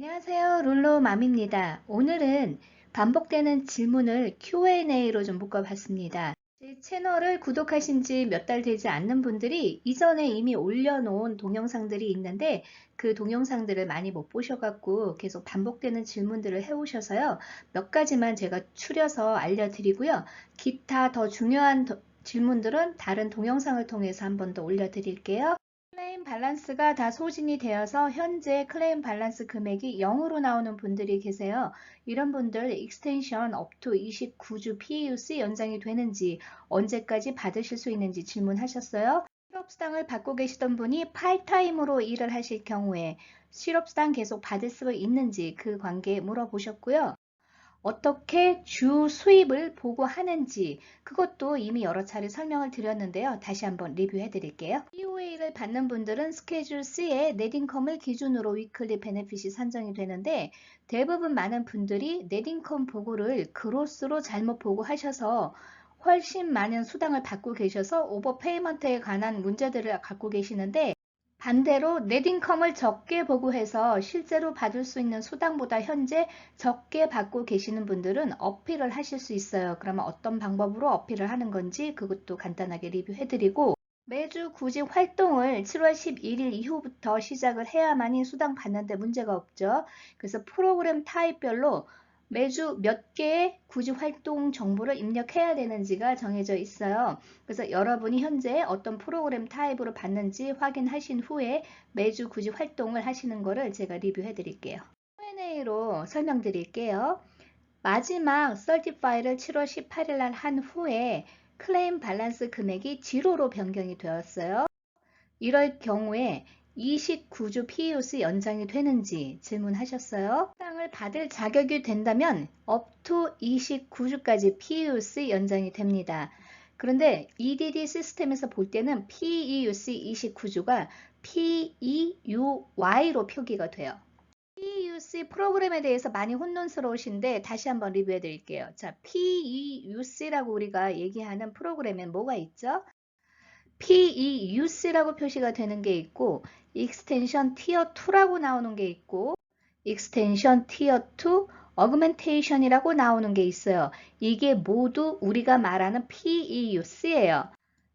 안녕하세요. 룰루맘입니다. 오늘은 반복되는 질문을 Q&A로 좀 묶어봤습니다. 제 채널을 구독하신 지 몇 달 되지 않는 분들이 이전에 이미 올려놓은 동영상들이 있는데 그 동영상들을 많이 못 보셔갖고 계속 반복되는 질문들을 해오셔서요. 몇 가지만 제가 추려서 알려드리고요. 기타 더 중요한 질문들은 다른 동영상을 통해서 한 번 더 올려드릴게요. 클레임 밸런스가 다 소진이 되어서 현재 클레임 밸런스 금액이 0으로 나오는 분들이 계세요. 이런 분들 익스텐션 업투 29주 PEUC 연장이 되는지 언제까지 받으실 수 있는지 질문하셨어요. 실업수당을 받고 계시던 분이 파트타임으로 일을 하실 경우에 실업수당 계속 받을 수 있는지 그 관계 물어보셨고요. 어떻게 주 수입을 보고하는지 그것도 이미 여러 차례 설명을 드렸는데요. 다시 한번 리뷰해 드릴게요. EOA를 받는 분들은 스케줄 C의 넷인컴을 기준으로 위클리 베네핏이 산정이 되는데 대부분 많은 분들이 넷인컴 보고를 그로스로 잘못 보고하셔서 훨씬 많은 수당을 받고 계셔서 오버페이먼트에 관한 문제들을 갖고 계시는데 반대로 넷인컴을 적게 보고해서 실제로 받을 수 있는 수당보다 현재 적게 받고 계시는 분들은 어필을 하실 수 있어요. 그러면 어떤 방법으로 어필을 하는 건지 그것도 간단하게 리뷰해드리고 매주 구직 활동을 7월 11일 이후부터 시작을 해야만이 수당 받는데 문제가 없죠. 그래서 프로그램 타입별로 매주 몇 개의 구직 활동 정보를 입력해야 되는지가 정해져 있어요. 그래서 여러분이 현재 어떤 프로그램 타입으로 받는지 확인하신 후에 매주 구직 활동을 하시는 거를 제가 리뷰해 드릴게요. Q&A로 설명드릴게요. 마지막 설티파이를 7월 18일 날 한 후에 클레임 밸런스 금액이 지로로 변경이 되었어요. 이럴 경우에 29주 PEUC 연장이 되는지 질문하셨어요. 수당을 받을 자격이 된다면 up to 29주까지 PEUC 연장이 됩니다. 그런데 EDD 시스템에서 볼 때는 PEUC 29주가 PEUY로 표기가 돼요. PEUC 프로그램에 대해서 많이 혼돈스러우신데 다시 한번 리뷰해 드릴게요. 자, PEUC라고 우리가 얘기하는 프로그램엔 뭐가 있죠? PEUC라고 표시가 되는 게 있고 익스텐션 티어 2라고 나오는 게 있고 익스텐션 티어 2 어그멘테이션이라고 나오는 게 있어요. 이게 모두 우리가 말하는 PEUC예요.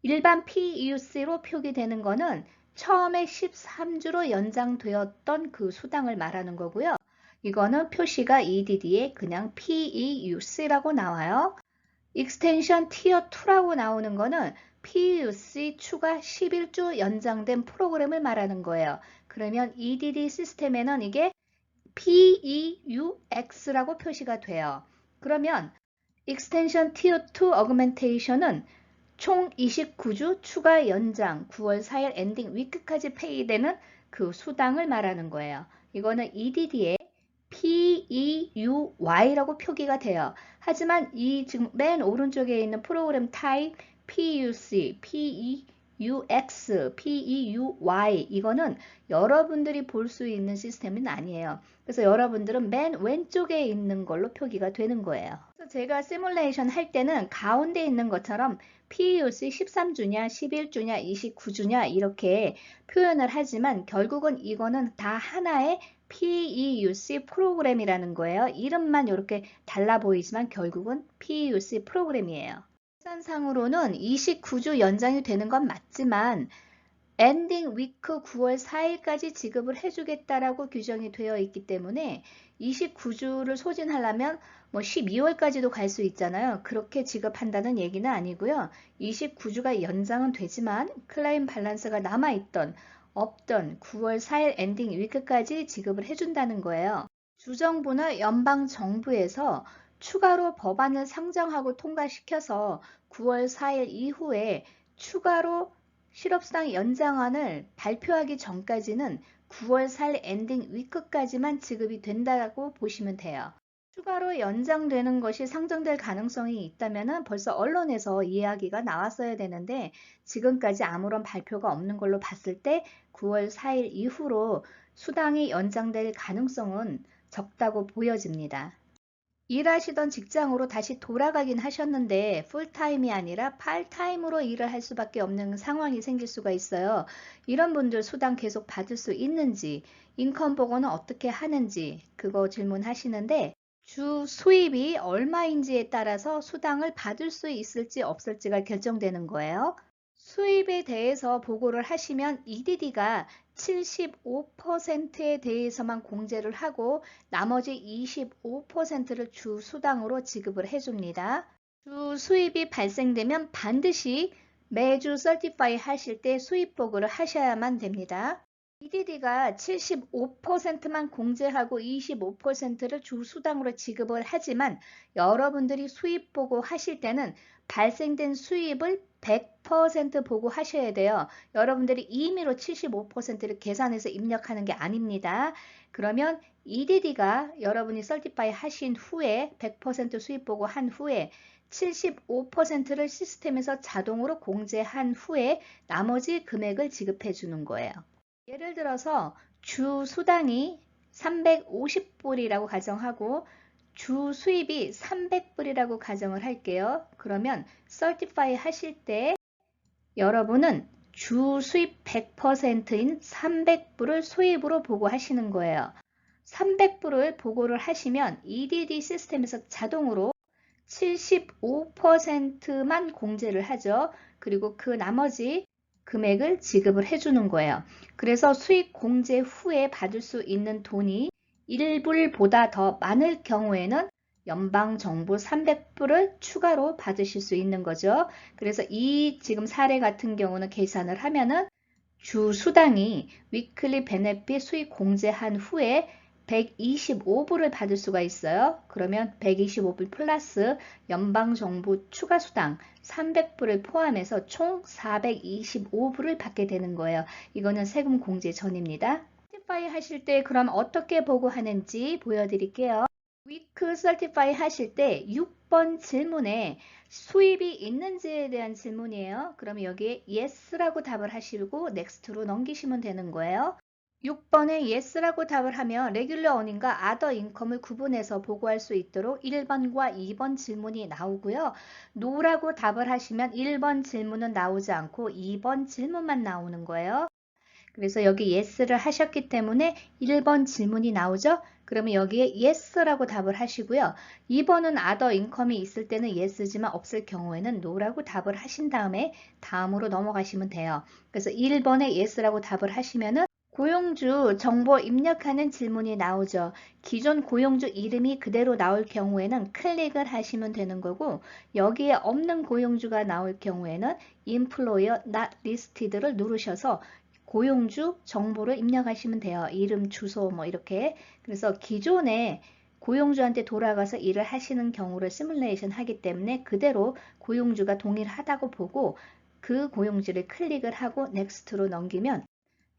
일반 PEUC로 표기되는 거는 처음에 13주로 연장되었던 그 수당을 말하는 거고요. 이거는 표시가 EDD에 그냥 PEUC라고 나와요. 익스텐션 티어 2라고 나오는 거는 PEUC 추가 11주 연장된 프로그램을 말하는 거예요. 그러면 EDD 시스템에는 이게 PEUX라고 표시가 돼요. 그러면 익스텐션 티어 2 어그멘테이션은 총 29주 추가 연장 9월 4일 엔딩 위크까지 페이되는 그 수당을 말하는 거예요. 이거는 EDD에 PEUY라고 표기가 돼요. 하지만 이 지금 맨 오른쪽에 있는 프로그램 타입 PEUC, PEUX, PEUY 이거는 여러분들이 볼 수 있는 시스템은 아니에요. 그래서 여러분들은 맨 왼쪽에 있는 걸로 표기가 되는 거예요. 그래서 제가 시뮬레이션 할 때는 가운데 있는 것처럼 PEUC 13주냐, 11주냐, 29주냐 이렇게 표현을 하지만 결국은 이거는 다 하나의 PEUC 프로그램이라는 거예요. 이름만 이렇게 달라 보이지만 결국은 PEUC 프로그램이에요. 계산상으로는 29주 연장이 되는 건 맞지만 엔딩 위크 9월 4일까지 지급을 해주겠다라고 규정이 되어 있기 때문에 29주를 소진하려면 뭐 12월까지도 갈 수 있잖아요. 그렇게 지급한다는 얘기는 아니고요. 29주가 연장은 되지만 클레임 밸런스가 남아있던 없던 9월 4일 엔딩 위크까지 지급을 해준다는 거예요. 주정부나 연방정부에서 추가로 법안을 상정하고 통과시켜서 9월 4일 이후에 추가로 실업수당 연장안을 발표하기 전까지는 9월 4일 엔딩 위크까지만 지급이 된다고 보시면 돼요. 추가로 연장되는 것이 상정될 가능성이 있다면 벌써 언론에서 이야기가 나왔어야 되는데 지금까지 아무런 발표가 없는 걸로 봤을 때 9월 4일 이후로 수당이 연장될 가능성은 적다고 보여집니다. 일하시던 직장으로 다시 돌아가긴 하셨는데 풀타임이 아니라 팔타임으로 일을 할 수밖에 없는 상황이 생길 수가 있어요. 이런 분들 수당 계속 받을 수 있는지, 인컴 보고는 어떻게 하는지 그거 질문하시는데 주 수입이 얼마인지에 따라서 수당을 받을 수 있을지 없을지가 결정되는 거예요. 수입에 대해서 보고를 하시면 EDD가 75%에 대해서만 공제를 하고 나머지 25%를 주 수당으로 지급을 해줍니다. 주 수입이 발생되면 반드시 매주 서티파이 하실 때 수입 보고를 하셔야만 됩니다. EDD가 75%만 공제하고 25%를 주 수당으로 지급을 하지만 여러분들이 수입 보고 하실 때는 발생된 수입을 100% 보고 하셔야 돼요. 여러분들이 임의로 75%를 계산해서 입력하는 게 아닙니다. 그러면 EDD가 여러분이 서티파이 하신 후에 100% 수입 보고 한 후에 75%를 시스템에서 자동으로 공제한 후에 나머지 금액을 지급해 주는 거예요. 예를 들어서 주 수당이 350불이라고 가정하고 주 수입이 300불이라고 가정을 할게요. 그러면 certify 하실 때 여러분은 주 수입 100%인 300불을 수입으로 보고하시는 거예요. 300불을 보고를 하시면 EDD 시스템에서 자동으로 75%만 공제를 하죠. 그리고 그 나머지 금액을 지급을 해주는 거예요. 그래서 수익 공제 후에 받을 수 있는 돈이 1불보다 더 많을 경우에는 연방정부 300불을 추가로 받으실 수 있는 거죠. 그래서 이 지금 사례 같은 경우는 계산을 하면은 주 수당이 위클리 베네핏 수익 공제한 후에 125불을 받을 수가 있어요. 그러면 125불 플러스 연방정부 추가 수당 300불을 포함해서 총 425불을 받게 되는 거예요. 이거는 세금 공제 전입니다. 서티파이 하실 때 그럼 어떻게 보고하는지 보여드릴게요. 위크 서티파이 하실 때 6번 질문에 수입이 있는지에 대한 질문이에요. 그러면 여기에 yes라고 답을 하시고 next로 넘기시면 되는 거예요. 6번에 yes라고 답을 하면 레귤러 어닝과 아더 인컴을 구분해서 보고할 수 있도록 1번과 2번 질문이 나오고요. no라고 답을 하시면 1번 질문은 나오지 않고 2번 질문만 나오는 거예요. 그래서 여기 yes를 하셨기 때문에 1번 질문이 나오죠. 그러면 여기에 yes라고 답을 하시고요. 2번은 other income이 있을 때는 yes지만 없을 경우에는 no라고 답을 하신 다음에 다음으로 넘어가시면 돼요. 그래서 1번에 yes라고 답을 하시면은 고용주 정보 입력하는 질문이 나오죠. 기존 고용주 이름이 그대로 나올 경우에는 클릭을 하시면 되는 거고 여기에 없는 고용주가 나올 경우에는 employer not listed를 누르셔서 고용주 정보를 입력하시면 돼요. 이름, 주소 뭐 이렇게. 그래서 기존에 고용주한테 돌아가서 일을 하시는 경우를 시뮬레이션 하기 때문에 그대로 고용주가 동일하다고 보고 그 고용주를 클릭을 하고 넥스트로 넘기면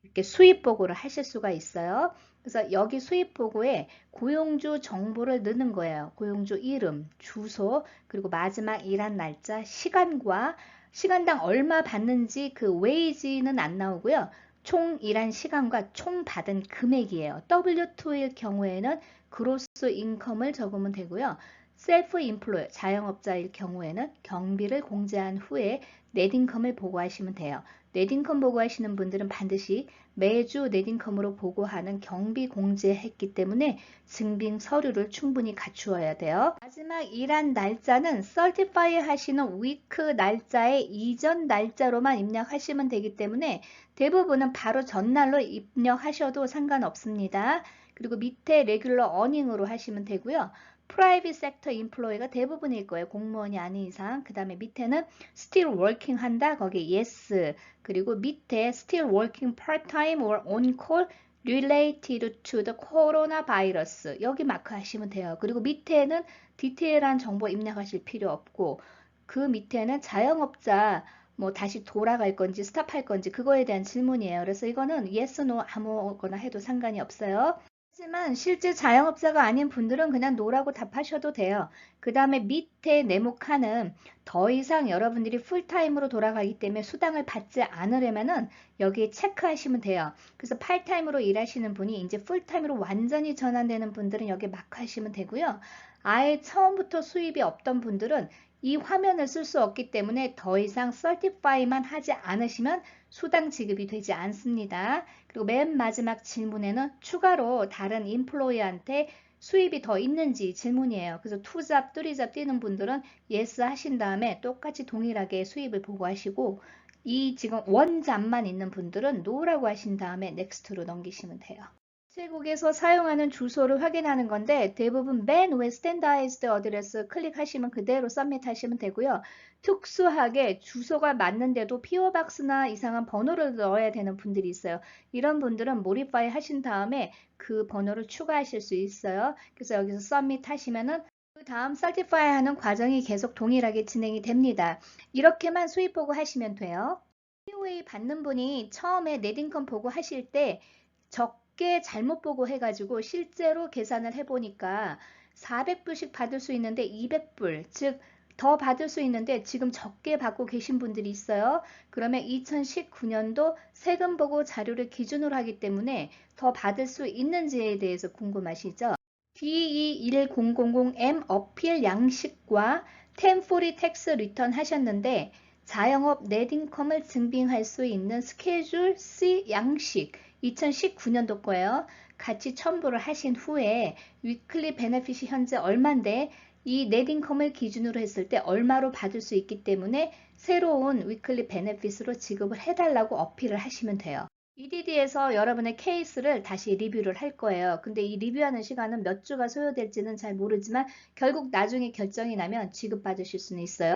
이렇게 수입 보고를 하실 수가 있어요. 그래서 여기 수입 보고에 고용주 정보를 넣는 거예요. 고용주 이름, 주소, 그리고 마지막 일한 날짜, 시간과 시간당 얼마 받는지 그 웨이지는 안 나오고요. 총 일한 시간과 총 받은 금액이에요. W2일 경우에는 그로스 인컴을 적으면 되고요. 셀프 인플로이 자영업자일 경우에는 경비를 공제한 후에 넷인컴을 보고하시면 돼요. 넷인컴 보고하시는 분들은 반드시 매주 넷인컴으로 보고하는 경비 공제했기 때문에 증빙 서류를 충분히 갖추어야 돼요. 마지막 일한 날짜는 certify 하시는 위크 날짜의 이전 날짜로만 입력하시면 되기 때문에 대부분은 바로 전날로 입력하셔도 상관없습니다. 그리고 밑에 레귤러 어닝으로 하시면 되고요. 프라이빗 섹터 인플로이가 대부분일 거예요. 공무원이 아닌 이상. 그 다음에 밑에는 still working 한다. 거기 yes. 그리고 밑에 still working part-time or on call related to the coronavirus. 여기 마크 하시면 돼요. 그리고 밑에는 디테일한 정보 입력하실 필요 없고 그 밑에는 자영업자 뭐 다시 돌아갈 건지 스탑할 건지 그거에 대한 질문이에요. 그래서 이거는 yes, no 아무거나 해도 상관이 없어요. 하지만 실제 자영업자가 아닌 분들은 그냥 노라고 답하셔도 돼요. 그 다음에 밑에 네모칸은 더 이상 여러분들이 풀타임으로 돌아가기 때문에 수당을 받지 않으려면은 여기에 체크하시면 돼요. 그래서 팔타임으로 일하시는 분이 이제 풀타임으로 완전히 전환되는 분들은 여기 마크하시면 되고요. 아예 처음부터 수입이 없던 분들은 이 화면을 쓸 수 없기 때문에 더 이상 certify만 하지 않으시면 수당 지급이 되지 않습니다. 그리고 맨 마지막 질문에는 추가로 다른 인플로이한테 수입이 더 있는지 질문이에요. 그래서 2잡, 3잡 뛰는 분들은 yes 하신 다음에 똑같이 동일하게 수입을 보고하시고 이 지금 원잡만 있는 분들은 no라고 하신 다음에 next로 넘기시면 돼요. 우체국에서 사용하는 주소를 확인하는 건데 대부분 맨 위에 스탠다이즈드 어드레스 클릭하시면 그대로 서밋 하시면 되고요. 특수하게 주소가 맞는데도 PO박스나 이상한 번호를 넣어야 되는 분들이 있어요. 이런 분들은 모디파이 하신 다음에 그 번호를 추가하실 수 있어요. 그래서 여기서 서밋 하시면은 그 다음 설티파이 하는 과정이 계속 동일하게 진행이 됩니다. 이렇게만 수입 보고 하시면 돼요. POA 받는 분이 처음에 넷인컴 보고 하실 때 적게 잘못 보고 해가지고 실제로 계산을 해보니까 400불씩 받을 수 있는데 200불, 즉 더 받을 수 있는데 지금 적게 받고 계신 분들이 있어요. 그러면 2019년도 세금 보고 자료를 기준으로 하기 때문에 더 받을 수 있는지에 대해서 궁금하시죠? DE10000M 어필 양식과 1040 텍스 리턴 하셨는데 자영업 넷인컴을 증빙할 수 있는 스케줄 C 양식 2019년도 거예요. 같이 첨부를 하신 후에 위클리 베네핏이 현재 얼마인데 이 넷인컴을 기준으로 했을 때 얼마로 받을 수 있기 때문에 새로운 위클리 베네핏으로 지급을 해달라고 어필을 하시면 돼요. EDD에서 여러분의 케이스를 다시 리뷰를 할 거예요. 근데 이 리뷰하는 시간은 몇 주가 소요될지는 잘 모르지만 결국 나중에 결정이 나면 지급받으실 수는 있어요.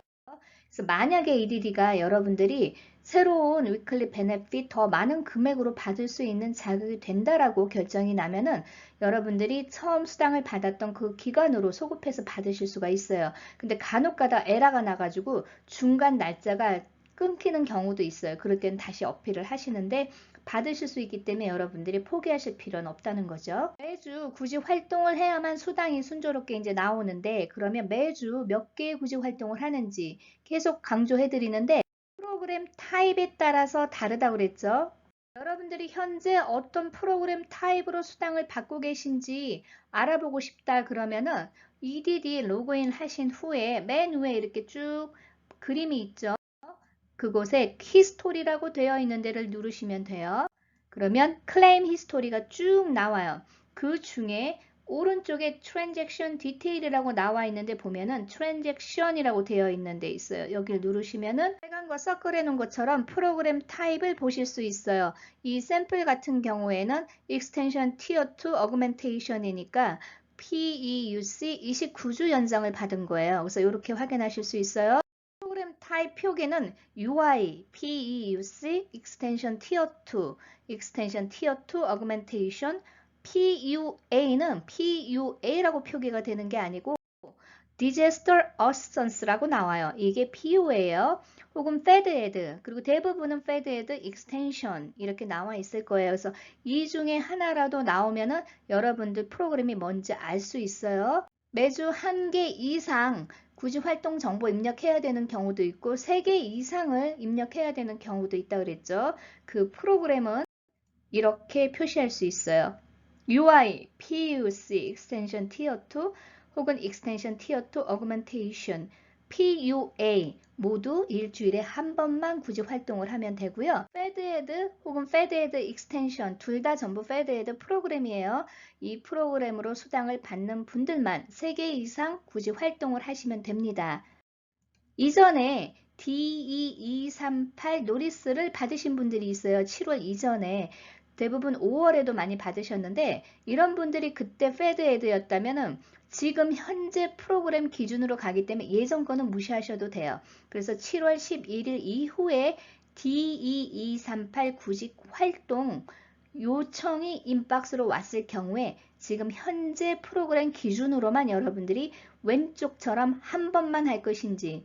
그래서 만약에 EDD가 여러분들이 새로운 위클리 베네핏 더 많은 금액으로 받을 수 있는 자격이 된다라고 결정이 나면은 여러분들이 처음 수당을 받았던 그 기간으로 소급해서 받으실 수가 있어요. 근데 간혹가다 에러가 나가지고 중간 날짜가 끊기는 경우도 있어요. 그럴 때는 다시 어필을 하시는데 받으실 수 있기 때문에 여러분들이 포기하실 필요는 없다는 거죠. 매주 굳이 활동을 해야만 수당이 순조롭게 이제 나오는데 그러면 매주 몇 개의 굳이 활동을 하는지 계속 강조해 드리는데 프로그램 타입에 따라서 다르다고 그랬죠. 여러분들이 현재 어떤 프로그램 타입으로 수당을 받고 계신지 알아보고 싶다 그러면은 EDD 로그인 하신 후에 맨 위에 이렇게 쭉 그림이 있죠. 그곳에 히스토리라고 되어 있는 데를 누르시면 돼요. 그러면 클레임 히스토리가 쭉 나와요. 그 중에 오른쪽에 트랜잭션 디테일이라고 나와 있는데 보면은 트랜잭션이라고 되어 있는 데 있어요. 여기를 누르시면은 빨간거 서클해 놓은 것처럼 프로그램 타입을 보실 수 있어요. 이 샘플 같은 경우에는 익스텐션 티어 2 어그멘테이션이니까 PEUC 29주 연장을 받은 거예요. 그래서 이렇게 확인하실 수 있어요. 프로그램 타입 표기는 UI, PEUC, Extension Tier 2, Extension Tier 2 Augmentation, PUA는 PUA라고 표기가 되는 게 아니고 Disaster Assistance라고 나와요. 이게 PU예요. 혹은 FedEd, 그리고 대부분은 FedEd Extension 이렇게 나와 있을 거예요. 그래서 이 중에 하나라도 나오면은 여러분들 프로그램이 뭔지 알 수 있어요. 매주 한 개 이상 굳이 활동 정보 입력해야 되는 경우도 있고 3개 이상을 입력해야 되는 경우도 있다 그랬죠. 그 프로그램은 이렇게 표시할 수 있어요. UI, PUC, Extension Tier 2 혹은 Extension Tier 2 Augmentation, PUA 모두 일주일에 한 번만 굳이 활동을 하면 되고요. FedEd 혹은 FedEd Extension 둘 다 전부 FedEd 프로그램이에요. 이 프로그램으로 수당을 받는 분들만 3개 이상 굳이 활동을 하시면 됩니다. 이전에 DE238 노리스를 받으신 분들이 있어요. 7월 이전에. 대부분 5월에도 많이 받으셨는데 이런 분들이 그때 페드에드였다면 지금 현재 프로그램 기준으로 가기 때문에 예전 거는 무시하셔도 돼요. 그래서 7월 11일 이후에 DE238 구직 활동 요청이 인박스로 왔을 경우에 지금 현재 프로그램 기준으로만 여러분들이 왼쪽처럼 한 번만 할 것인지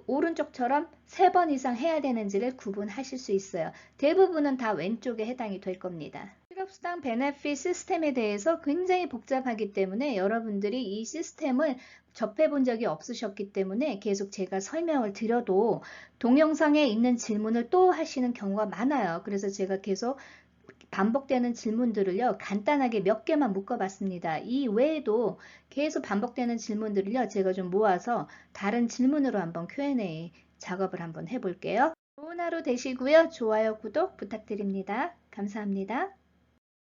오른쪽처럼 3번 이상 해야 되는지를 구분하실 수 있어요. 대부분은 다 왼쪽에 해당이 될 겁니다. 실업수당 베네핏 시스템에 대해서 굉장히 복잡하기 때문에 여러분들이 이 시스템을 접해 본 적이 없으셨기 때문에 계속 제가 설명을 드려도 동영상에 있는 질문을 또 하시는 경우가 많아요. 그래서 제가 계속 반복되는 질문들을요, 간단하게 몇 개만 묶어봤습니다. 이 외에도 계속 반복되는 질문들을요, 제가 좀 모아서 다른 질문으로 한번 Q&A 작업을 한번 해볼게요. 좋은 하루 되시고요. 좋아요, 구독 부탁드립니다. 감사합니다.